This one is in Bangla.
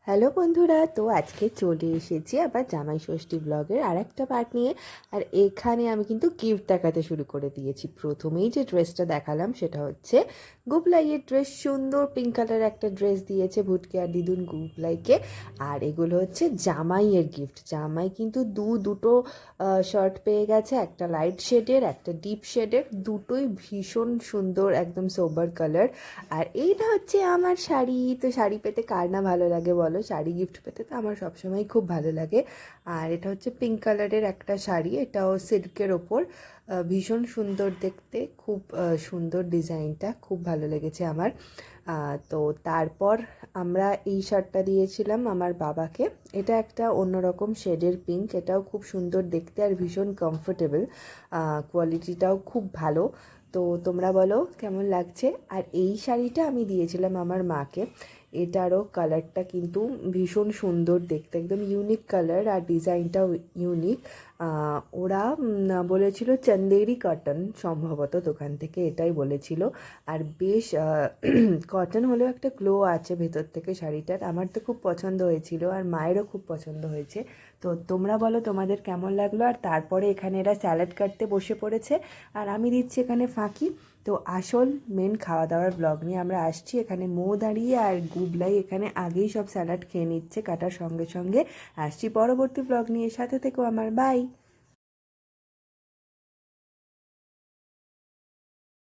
হ্যালো বন্ধুরা, তো আজকে চলে এসেছি আবার জামাই ষষ্ঠী ব্লগের আর একটা পার্ট নিয়ে। আর এখানে আমি কিন্তু গিফট দেখাতে শুরু করে দিয়েছি। প্রথমেই যে ড্রেসটা দেখালাম সেটা হচ্ছে গুবলাইয়ের ড্রেস। সুন্দর পিঙ্ক কালার একটা ড্রেস দিয়েছে ভুটকে আর দিদুন গুবলাইকে। আর এগুলো হচ্ছে জামাইয়ের গিফট। জামাই কিন্তু দুটো শার্ট পেয়ে গেছে, একটা লাইট শেডের একটা ডিপ শেডের, দুটোই ভীষণ সুন্দর, একদম সোবার কালার। আর এইটা হচ্ছে আমার শাড়ি। তো শাড়ি পেতে কার না ভালো লাগে বলো, শাড়ি গিফট পেতে তো আমার সবসময় খুব ভালো লাগে। আর এটা হচ্ছে পিঙ্ক কালারের একটা শাড়ি, এটাও সিল্কের ওপর, ভীষণ সুন্দর দেখতে, খুব সুন্দর ডিজাইনটা, খুব ভালো লেগেছে আমার। তো তারপর আমরা এই শার্টটা দিয়েছিলাম আমার বাবাকে। এটা একটা অন্যরকম শেডের পিঙ্ক, এটাও খুব সুন্দর দেখতে আর ভীষণ কমফোর্টেবল, কোয়ালিটিটাও খুব ভালো। তো তোমরা বলো কেমন লাগছে। আর এই শাড়িটা আমি দিয়েছিলাম আমার মাকে। এটারও কালারটা কিন্তু ভীষণ সুন্দর দেখতে, একদম ইউনিক কালার আর ডিজাইনটাও ইউনিক। ওরা বলেছিল চন্দেরি কটন, সম্ভবত দোকান থেকে এটাই বলেছিল। আর বেশ কটন হলেও একটা গ্লো আছে ভেতর থেকে শাড়িটার। আমার তো খুব পছন্দ হয়েছিল আর মায়েরও খুব পছন্দ হয়েছে। তো তোমরা বলো তোমাদের কেমন লাগলো। আর তারপরে এখানে এরা স্যালাড কাটতে বসে পড়েছে আর আমি দিচ্ছি এখানে ফাঁকি। তো আসল মেন খাওয়া দাওয়ার ব্লগ নিয়ে আমরা আসছি। এখানে দাঁড়িয়ে আর গুবলাই এখানে আগেই সব স্যালাড খেয়ে নিচ্ছে কাটার সঙ্গে সঙ্গে। আসছি পরবর্তী ব্লগ নিয়ে, সাথে থেকো আমার। বাই।